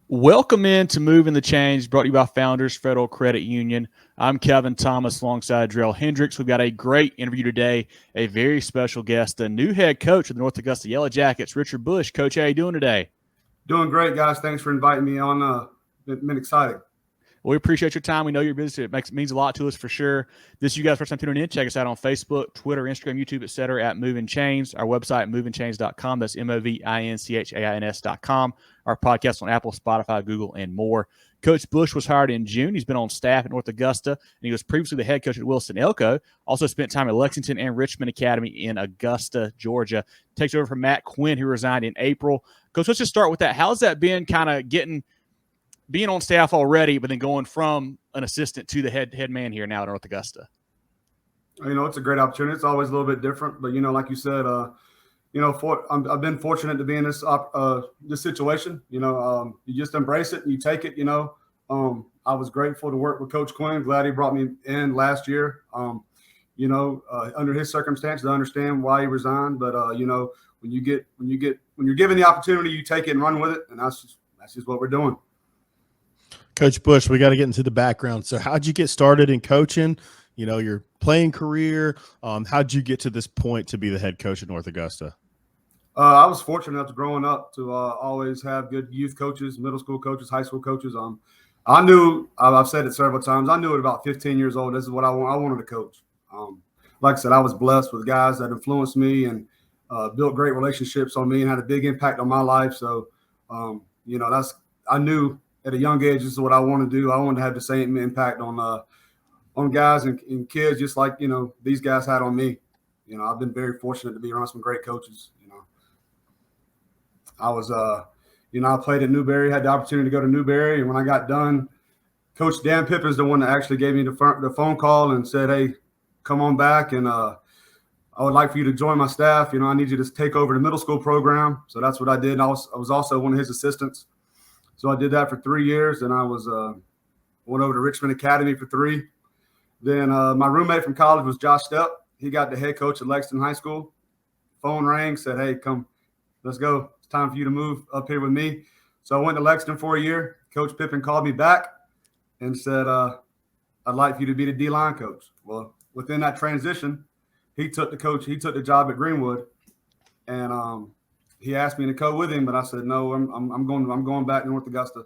Welcome in to Moving the Change, brought to you by Founders Federal Credit Union. I'm Kevin Thomas alongside Drell Hendricks. We've got a great interview today, a very special guest, the new head coach of the North Augusta Yellow Jackets, Richard Bush. Coach, how you doing today? Doing great, guys. Thanks for inviting me on. Been exciting. Well, we appreciate your time. We know you're busy. It means a lot to us for sure. This is you guys' first time tuning in. Check us out on Facebook, Twitter, Instagram, YouTube, etc. at Movin Chains. Our website, movinchains.com. That's movinchains.com. Our podcast on Apple, Spotify, Google, and more. Coach Bush was hired in June. He's been on staff at North Augusta, and he was previously the head coach at Wilson Elko. Also spent time at Lexington and Richmond Academy in Augusta, Georgia. Takes over from Matt Quinn, who resigned in April. Coach, let's just start with that. How's that been kind of being on staff already, but then going from an assistant to the head man here now at North Augusta? It's a great opportunity. It's always a little bit different, but like you said, I've been fortunate to be in this situation. You just embrace it and you take it. I was grateful to work with Coach Quinn. Glad he brought me in last year. Under his circumstances, I understand why he resigned, but when you're given the opportunity, you take it and run with it, and that's just what we're doing. Coach Bush, we got to get into the background. So how'd you get started in coaching, your playing career? How'd you get to this point to be the head coach at North Augusta? I was fortunate enough growing up to always have good youth coaches, middle school coaches, high school coaches. I knew, I've said it several times, I knew at about 15 years old, this is what I wanted to coach. Like I said, I was blessed with guys that influenced me and built great relationships on me and had a big impact on my life. So, I knew at a young age, this is what I want to do. I wanted to have the same impact on guys and kids, just like, these guys had on me. I've been very fortunate to be around some great coaches. I was, I played at Newberry, had the opportunity to go to Newberry. And when I got done, Coach Dan Pippen's the one that actually gave me the phone call and said, hey, come on back. And I would like for you to join my staff. I need you to take over the middle school program. So that's what I did. I was also one of his assistants. So I did that for 3 years, and I went over to Richmond Academy for 3. Then my roommate from college was Josh Stepp. He got the head coach at Lexington High School. Phone rang, said, hey, come, let's go. It's time for you to move up here with me. So I went to Lexington for a year. Coach Pippen called me back and said, I'd like for you to be the D-line coach. Well, within that transition, he took the job at Greenwood, and he asked me to go with him, but I said no. I'm going back to North Augusta.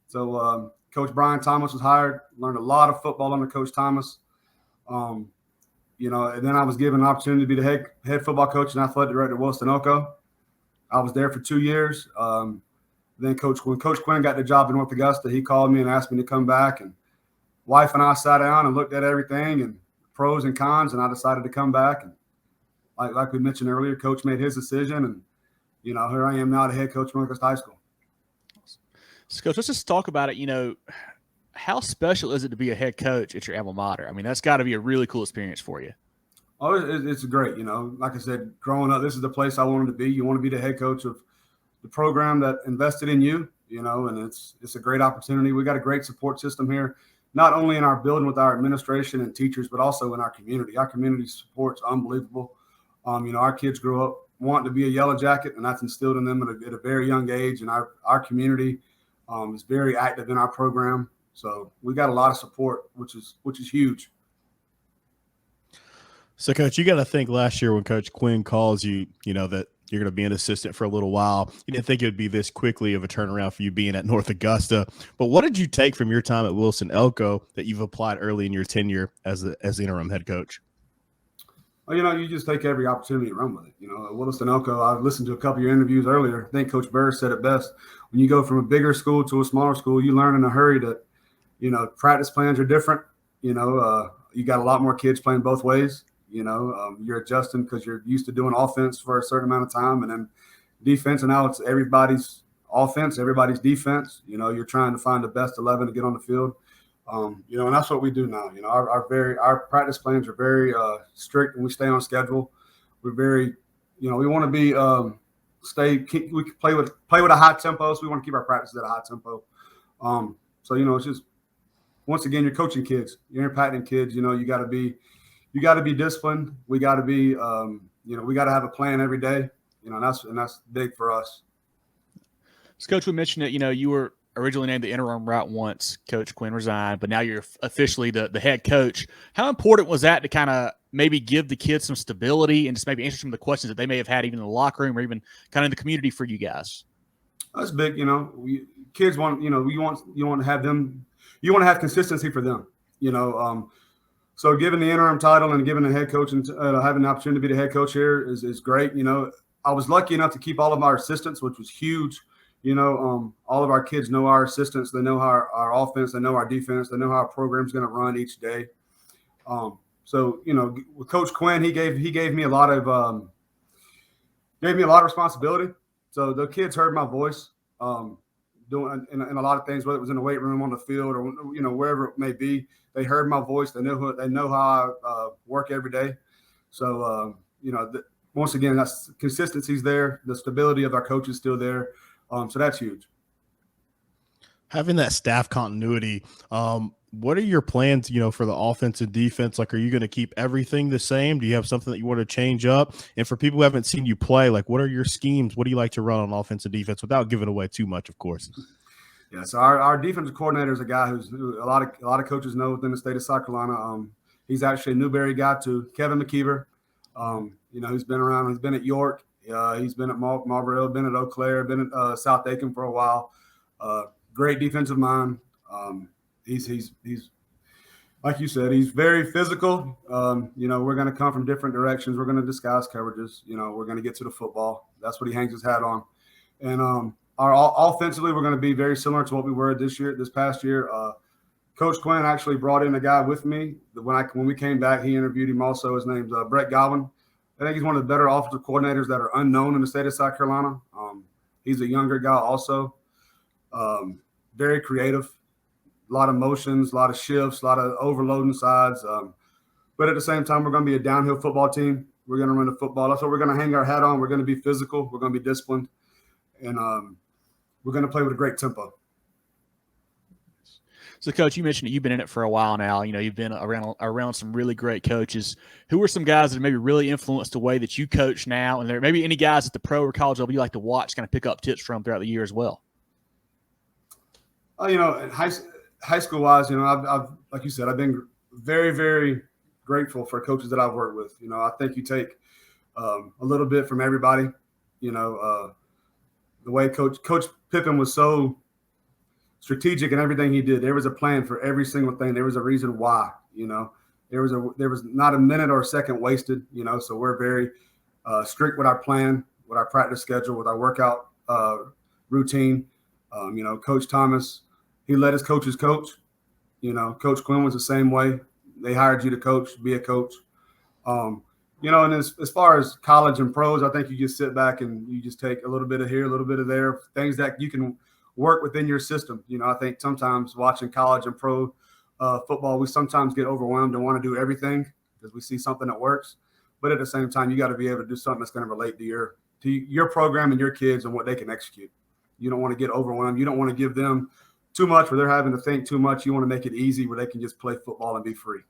So Coach Brian Thomas was hired. Learned a lot of football under Coach Thomas. And then I was given an opportunity to be the head football coach and athletic director at Wilson Elko. I was there for 2 years. Then when Coach Quinn got the job in North Augusta, he called me and asked me to come back. And wife and I sat down and looked at everything and pros and cons, and I decided to come back. And like we mentioned earlier, Coach made his decision, and here I am now, the head coach of North Augusta High School. So, Coach, let's just talk about it. How special is it to be a head coach at your alma mater? I mean, that's got to be a really cool experience for you. Oh, it's great. Like I said, growing up, this is the place I wanted to be. You want to be the head coach of the program that invested in you, and it's a great opportunity. We got a great support system here, not only in our building with our administration and teachers, but also in our community. Our community support's unbelievable. Our kids grew up wanting to be a Yellow Jacket, and that's instilled in them at a very young age. And our community is very active in our program, so we got a lot of support, which is huge. So, Coach, you got to think last year when Coach Quinn calls you, that you're going to be an assistant for a little while. You didn't think it would be this quickly of a turnaround for you being at North Augusta. But what did you take from your time at Wilson Elko that you've applied early in your tenure as the interim head coach? Well, you just take every opportunity to run with it. At Wilson Elko, I've listened to a couple of your interviews earlier. I think Coach Burr said it best. When you go from a bigger school to a smaller school, you learn in a hurry that, practice plans are different. You got a lot more kids playing both ways. You're adjusting because you're used to doing offense for a certain amount of time, and then defense, and now it's everybody's offense, everybody's defense. You're trying to find the best 11 to get on the field. And that's what we do now. Our practice plans are very strict, and we stay on schedule. We're very, we want to be we play with a high tempo, so we want to keep our practices at a high tempo. So it's just, once again, you're coaching kids, you're impacting kids. You got to be disciplined. We got to be, we got to have a plan every day. And that's big for us. So, Coach, we mentioned that you were originally named the interim route once Coach Quinn resigned, but now you're officially the head coach. How important was that to kind of maybe give the kids some stability and just maybe answer some of the questions that they may have had even in the locker room or even kind of in the community for you guys? That's big. Kids want, you want to have them, you want to have consistency for them, So giving the interim title and giving the head coach and having the opportunity to be the head coach here is great. I was lucky enough to keep all of our assistants, which was huge. All of our kids know our assistants. They know our offense. They know our defense. They know how our program's going to run each day. So with Coach Quinn, he gave me a lot of responsibility. So the kids heard my voice doing in a lot of things, whether it was in the weight room, on the field, or wherever it may be. They heard my voice. They know how I work every day. So once again, that's consistency's there. The stability of our coach is still there. So that's huge. Having that staff continuity, what are your plans, for the offense and defense? Like, are you going to keep everything the same? Do you have something that you want to change up? And for people who haven't seen you play, like, what are your schemes? What do you like to run on offense and defense without giving away too much, of course? Yeah, so our defensive coordinator is a guy who a lot of coaches know within the state of South Carolina. He's actually a Newberry guy too, Kevin McKeever. He's been around. He's been at York. He's been at Marlboro, been at Eau Claire, been at South Aiken for a while. Great defensive mind. He's like you said, he's very physical. We're going to come from different directions. We're going to disguise coverages. We're going to get to the football. That's what he hangs his hat on. And offensively, we're going to be very similar to what we were this past year. Coach Quinn actually brought in a guy with me. When we came back, he interviewed him also. His name's Brett Godwin. I think he's one of the better offensive coordinators that are unknown in the state of South Carolina. He's a younger guy also. Very creative, a lot of motions, a lot of shifts, a lot of overloading sides. But at the same time, we're going to be a downhill football team. We're going to run the football. That's what we're going to hang our hat on. We're going to be physical. We're going to be disciplined. And we're going to play with a great tempo. So, Coach, you mentioned that you've been in it for a while now. You've been around some really great coaches. Who are some guys that maybe really influenced the way that you coach now? And there may be any guys at the pro or college level you like to watch, kind of pick up tips from throughout the year as well? High school wise, I've like you said, I've been very, very grateful for coaches that I've worked with. I think you take a little bit from everybody. The way Coach Pippen was so strategic in everything he did. There was a plan for every single thing. There was a reason why. There was not a minute or a second wasted. So we're very strict with our plan, with our practice schedule, with our workout routine. Coach Thomas, he let his coaches coach. Coach Quinn was the same way. They hired you to coach, be a coach. And as far as college and pros, I think you just sit back and you just take a little bit of here, a little bit of there, things that you can work within your system. I think sometimes watching college and pro football, we sometimes get overwhelmed and want to do everything because we see something that works. But at the same time, you got to be able to do something that's going to relate to your program and your kids and what they can execute. You don't want to get overwhelmed. You don't want to give them too much where they're having to think too much. You want to make it easy where they can just play football and be free.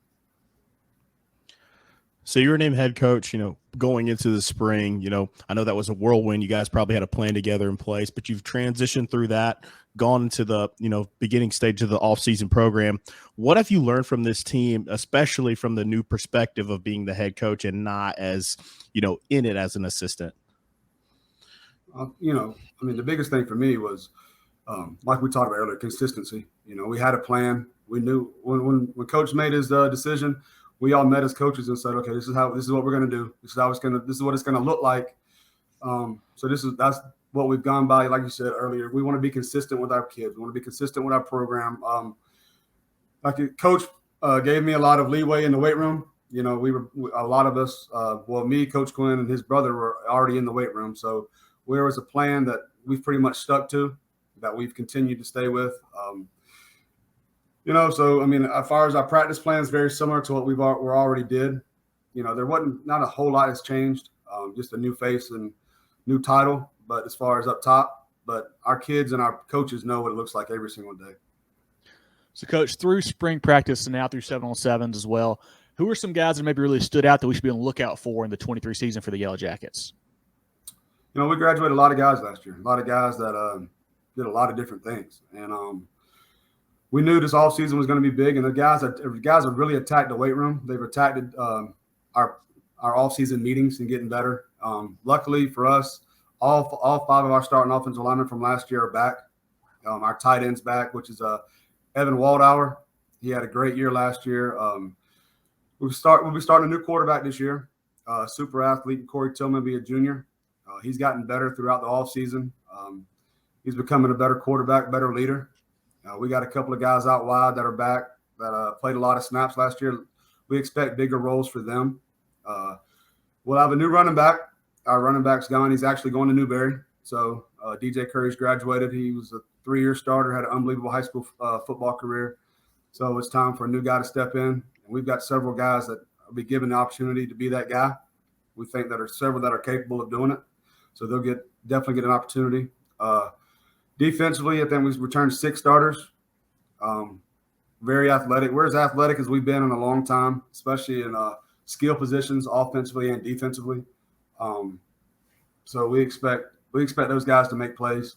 So you were named head coach, going into the spring. I know that was a whirlwind. You guys probably had a plan together in place, but you've transitioned through that, gone into the, beginning stage of the offseason program. What have you learned from this team, especially from the new perspective of being the head coach and not as, in it as an assistant? The biggest thing for me was, like we talked about earlier, consistency. We had a plan. We knew when Coach made his decision, we all met as coaches and said, okay, this is what we're going to do. This is what it's going to look like. So that's what we've gone by. Like you said earlier, we want to be consistent with our kids. We want to be consistent with our program. Coach gave me a lot of leeway in the weight room. A lot of us, me, Coach Quinn, and his brother were already in the weight room. So there was a plan that we've pretty much stuck to, that we've continued to stay with. As far as our practice plan is very similar to what we already did. Not a whole lot has changed, just a new face and new title. But as far as up top, but our kids and our coaches know what it looks like every single day. So, Coach, through spring practice and now through 7-on-7s as well, who are some guys that maybe really stood out that we should be on the lookout for in the 23 season for the Yellow Jackets? We graduated a lot of guys last year. A lot of guys that did a lot of different things. And we knew this offseason was going to be big, and the guys have really attacked the weight room. They've attacked our offseason meetings and getting better. Luckily for us, all 5 of our starting offensive linemen from last year are back. Our tight end's back, which is Evan Waldauer. He had a great year last year. We'll be starting a new quarterback this year. Super athlete, Corey Tillman, be a junior. He's gotten better throughout the offseason. He's becoming a better quarterback, better leader. We got a couple of guys out wide that are back that played a lot of snaps last year. We expect bigger roles for them. We'll have a new running back. Our running back's gone. He's actually going to Newberry. So DJ Curry's graduated. He was a 3-year starter, had an unbelievable high school football career. So it's time for a new guy to step in. And we've got several guys that will be given the opportunity to be that guy. We think that are several that are capable of doing it. So they'll definitely get an opportunity. Defensively, I think we returned 6 starters. Very athletic. We're as athletic as we've been in a long time, especially in skill positions, offensively and defensively. So we expect those guys to make plays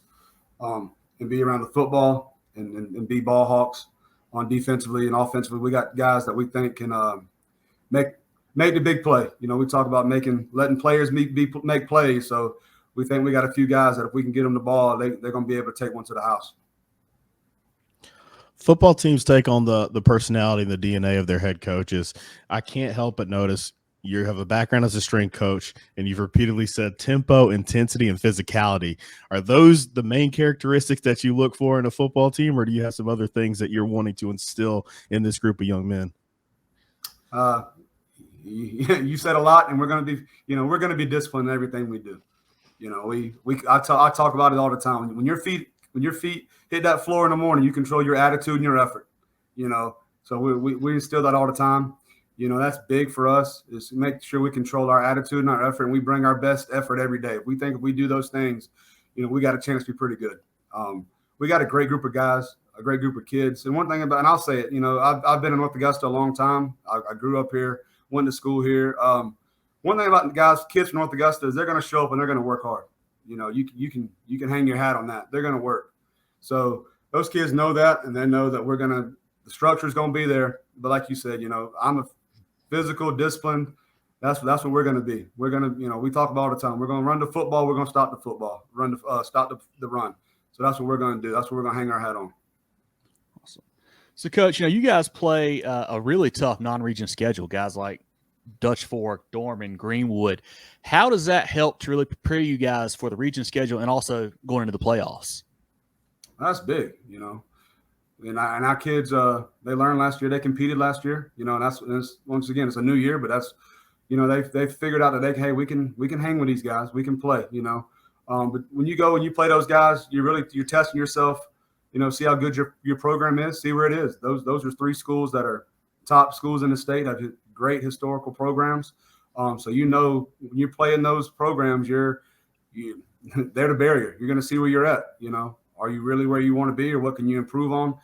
and be around the football and be ball hawks on defensively and offensively. We got guys that we think can make the big play. You know, we talk about letting players make plays. So we think we got a few guys that if we can get them the ball, they're going to be able to take one to the house. Football teams take on the personality and the DNA of their head coaches. I can't help but notice you have a background as a strength coach, and you've repeatedly said tempo, intensity, and physicality. Are those the main characteristics that you look for in a football team, or do you have some other things that you're wanting to instill in this group of young men? You said a lot, and we're going to be disciplined in everything we do. You know, I talk about it all the time. When your feet hit that floor in the morning, you control your attitude and your effort. You know, so we instill that all the time. You know, that's big for us, is to make sure we control our attitude and our effort, and we bring our best effort every day. We think if we do those things, you know, we got a chance to be pretty good. We got a great group of guys, a great group of kids. And one thing and I'll say it, you know, I've been in North Augusta a long time. I grew up here, went to school here. One thing about the kids from North Augusta is they're going to show up and they're going to work hard. You know, you can hang your hat on that. They're going to work. So those kids know that, and they know that the structure is going to be there. But like you said, you know, I'm a physical, disciplined. That's what we're going to be. We're going to, you know, we talk about all the time. We're going to run the football. We're going to stop the football. Stop the run. So that's what we're going to do. That's what we're going to hang our hat on. Awesome. So, Coach, you know, you guys play a really tough non-region schedule. Guys like Dutch Fork, Dorman, Greenwood. How does that help to really prepare you guys for the region schedule and also going into the playoffs? That's big, you know. And our kids, they learned last year. They competed last year, you know. And that's once again, it's a new year, but that's, you know, they've figured out that we can hang with these guys. We can play, you know. But when you go and you play those guys, you're testing yourself. You know, see how good your program is. See where it is. Those are 3 schools that are top schools in the state. Have great historical programs. So you know when you're playing those programs, they're the barrier. You're going to see where you're at. You know, are you really where you want to be, or what can you improve on?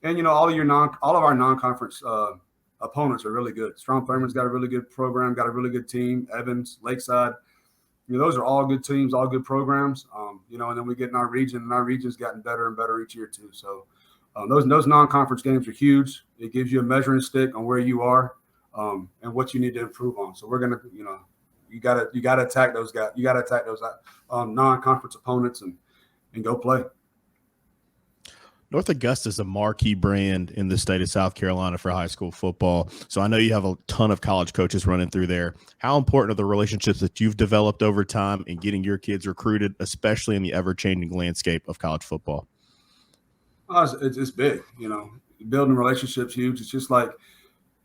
And you know, all of our non-conference opponents are really good. Strong Thurman's got a really good program, got a really good team. Evans, Lakeside, you know, those are all good teams, all good programs. You know, and then we get in our region, and our region's gotten better and better each year too. So those non-conference games are huge. It gives you a measuring stick on where you are and what you need to improve on. So we're gonna, you know, you gotta attack those guys. You gotta attack those non-conference opponents and go play. North Augusta is a marquee brand in the state of South Carolina for high school football. So I know you have a ton of college coaches running through there. How important are the relationships that you've developed over time in getting your kids recruited, especially in the ever-changing landscape of college football? It's big, you know. Building relationships huge. It's just like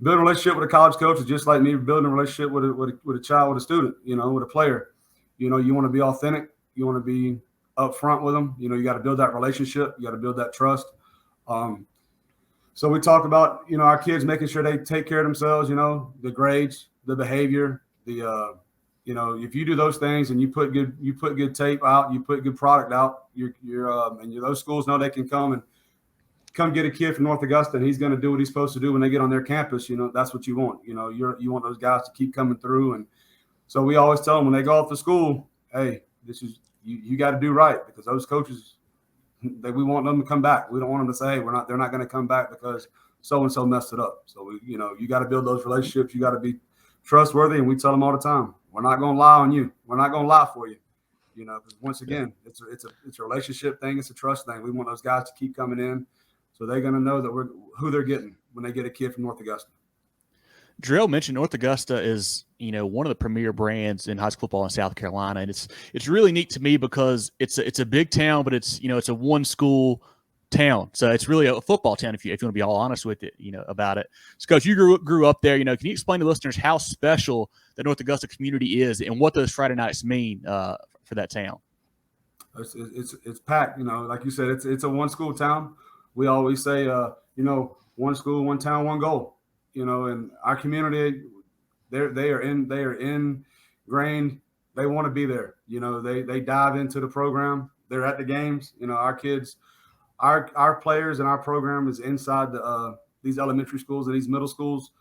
building a relationship with a college coach is just like me building a relationship with a child, with a student, you know, with a player. You know, you want to be authentic. You want to be upfront with them. You know, you got to build that relationship. You got to build that trust. So we talk about, you know, our kids making sure they take care of themselves, you know, the grades, the behavior, you know, if you do those things and you put good tape out, you put good product out, those schools know they can come get a kid from North Augusta, and he's going to do what he's supposed to do when they get on their campus. You know, that's what you want. You know, you want those guys to keep coming through. And so we always tell them when they go off to school, hey, this is, you got to do right, because those coaches, we want them to come back. We don't want them to say, hey, they're not going to come back because so-and-so messed it up. So, you got to build those relationships. You got to be trustworthy. And we tell them all the time, we're not going to lie on you. We're not going to lie for you. Because once again, it's a relationship thing. It's a trust thing. We want those guys to keep coming in. So they're going to know that who they're getting when they get a kid from North Augusta. Drill mentioned North Augusta is, one of the premier brands in high school football in South Carolina. And it's really neat to me because it's a big town, but it's a one school town. So it's really a football town if you want to be all honest with it, about it. So Coach, you grew up there, can you explain to listeners how special the North Augusta community is and what those Friday nights mean for that town? It's packed, like you said, it's a one school town. We always say, one school, one town, one goal. And our community, they are ingrained. They want to be there. They dive into the program. They're at the games. Our kids, our players and our program is inside these elementary schools and these middle schools.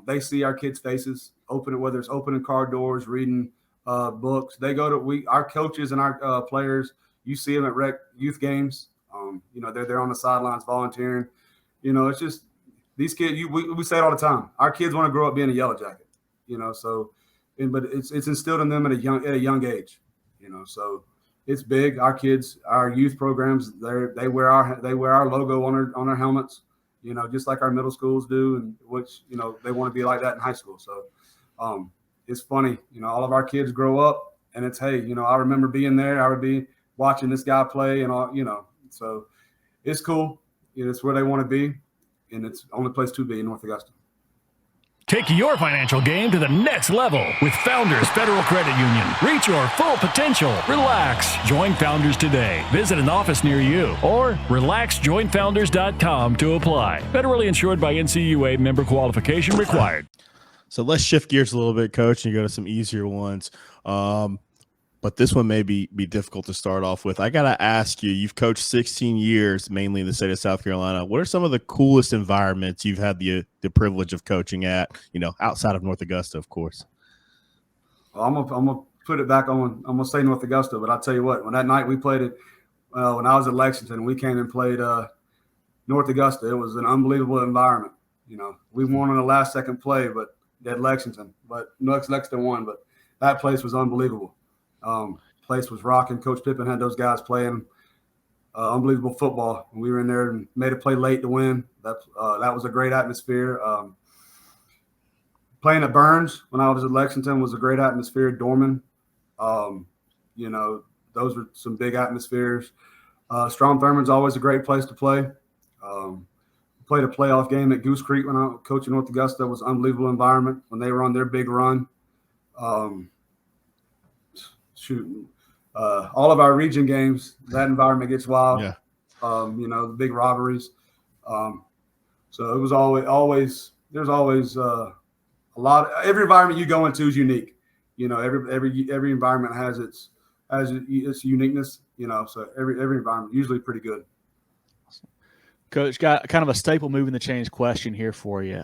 They see our kids' faces whether it's opening car doors, reading books. They go to our coaches and our players. You see them at rec youth games. They're there on the sidelines volunteering. It's just these kids. We say it all the time. Our kids want to grow up being a Yellow Jacket. But it's instilled in them at a young age. So it's big. Our kids, our youth programs, they wear our logo on their helmets. Just like our middle schools do, and which they want to be like that in high school. So it's funny. All of our kids grow up, and it's hey, I remember being there. I would be watching this guy play, and all. So it's cool. It's where they want to be, and it's the only place to be in North Augusta. Take your financial game to the next level with Founders Federal Credit Union. Reach your full potential. Relax. Join Founders today. Visit an office near you or relaxjoinfounders.com to apply. Federally insured by NCUA, member qualification required. So let's shift gears a little bit, Coach, and go to some easier ones. But this one may be difficult to start off with. I got to ask you, you've coached 16 years, mainly in the state of South Carolina. What are some of the coolest environments you've had the privilege of coaching at, outside of North Augusta, of course? Well, I'm gonna put it back on. I'm gonna say North Augusta, but I'll tell you what. When that night we played it, when I was at Lexington, we came and played North Augusta. It was an unbelievable environment. We won on the last second play, but at Lexington, but Lexington won. But that place was unbelievable. Place was rocking. Coach Pippen had those guys playing unbelievable football. We were in there and made a play late to win. That was a great atmosphere. Playing at Burns when I was at Lexington was a great atmosphere. Dorman, those were some big atmospheres. Strom Thurmond's always a great place to play. Played a playoff game at Goose Creek when I was coaching North Augusta. It was an unbelievable environment when they were on their big run. All of our region games, that environment gets wild. Yeah. The big rivalries. So it was always there's always a lot. Every environment you go into is unique. Every environment has its uniqueness. So every environment usually pretty good. Coach, got kind of a staple moving the chains question here for you.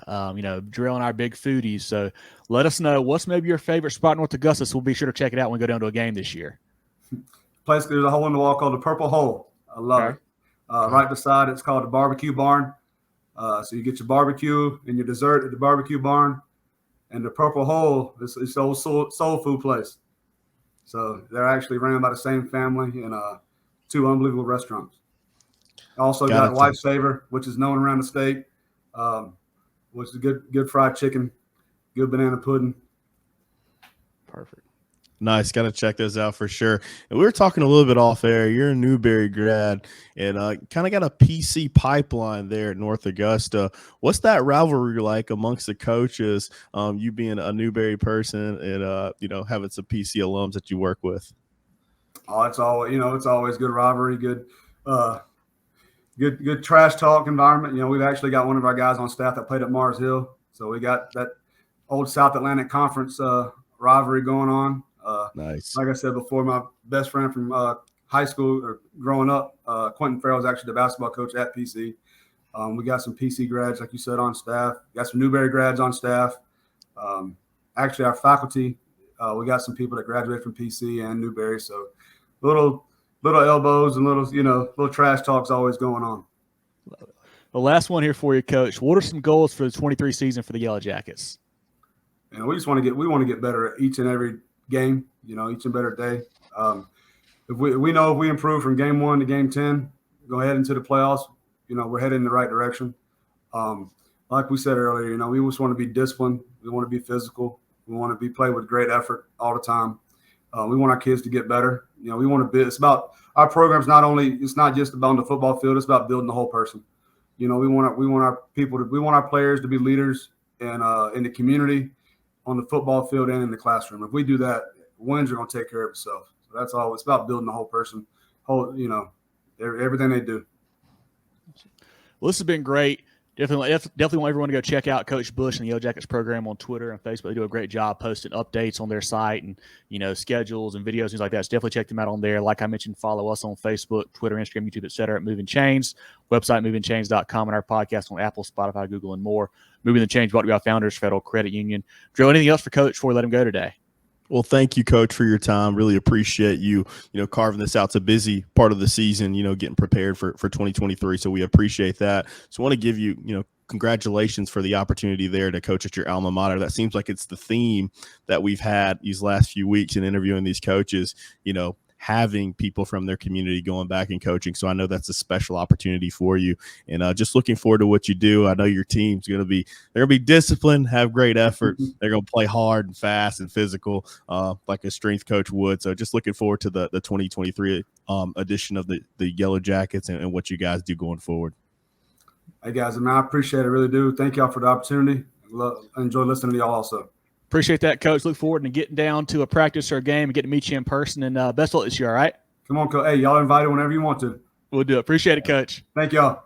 Drill and our big foodies. So let us know what's maybe your favorite spot in North Augusta. So we'll be sure to check it out when we go down to a game this year. Place, there's a hole in the wall called the Purple Hole. I love it. Right beside it's called the Barbecue Barn. So you get your barbecue and your dessert at the Barbecue Barn. And the Purple Hole is an old soul food place. So they're actually ran by the same family and two unbelievable restaurants. Also got Lifesaver, which is known around the state, which is good fried chicken, good banana pudding. Perfect. Nice. Got to check those out for sure. And we were talking a little bit off air. You're a Newberry grad and kind of got a PC pipeline there at North Augusta. What's that rivalry like amongst the coaches, you being a Newberry person and, having some PC alums that you work with? Oh, it's always good rivalry, good trash talk environment. We've actually got one of our guys on staff that played at Mars Hill. So we got that old South Atlantic Conference rivalry going on. Nice. Like I said before, my best friend from high school or growing up, Quentin Farrell, is actually the basketball coach at PC. We got some PC grads, like you said, on staff. Got some Newberry grads on staff. Actually, our faculty, we got some people that graduated from PC and Newberry. So little little elbows and little trash talks always going on. The last one here for you, Coach. What are some goals for the 23 season for the Yellow Jackets? And we want to get better at each and every game, each and better day. If we improve from game 1 to game 10, go ahead into the playoffs, we're heading in the right direction. Like we said earlier, we just want to be disciplined. We want to be physical. We want to play with great effort all the time. We want our kids to get better. We want to it's about our program's it's not just about the football field. It's about building the whole person. We want our players to be leaders in the community, on the football field, and in the classroom. If we do that, wins are going to take care of itself. So that's all. It's about building the whole person, everything they do. Well, this has been great. Definitely want everyone to go check out Coach Bush and the Yellow Jackets program on Twitter and Facebook. They do a great job posting updates on their site and, schedules and videos, things like that. So definitely check them out on there. Like I mentioned, follow us on Facebook, Twitter, Instagram, YouTube, etc. at Movin Chains, website movinchains.com, and our podcast on Apple, Spotify, Google, and more. Moving the Change brought to you by Founders Federal Credit Union. Drew, anything else for Coach before we let him go today? Well, thank you, Coach, for your time. Really appreciate you, carving this out. It's a busy part of the season, getting prepared for 2023. So we appreciate that. So I want to give you, congratulations for the opportunity there to coach at your alma mater. That seems like it's the theme that we've had these last few weeks in interviewing these coaches, having people from their community going back and coaching. So I know that's a special opportunity for you, and just looking forward to what you do. I know your team's they're going to be disciplined, have great effort. They're going to play hard and fast and physical, like a strength coach would. So just looking forward to the 2023 edition of the Yellow Jackets and what you guys do going forward. Hey guys, I appreciate it. I really do. Thank y'all for the opportunity. I enjoy listening to y'all also. Appreciate that, Coach. Look forward to getting down to a practice or a game and getting to meet you in person. And best of luck this year, all right? Come on, Coach. Hey, y'all invited whenever you want to. We'll do it. Appreciate it, Coach. Thank y'all.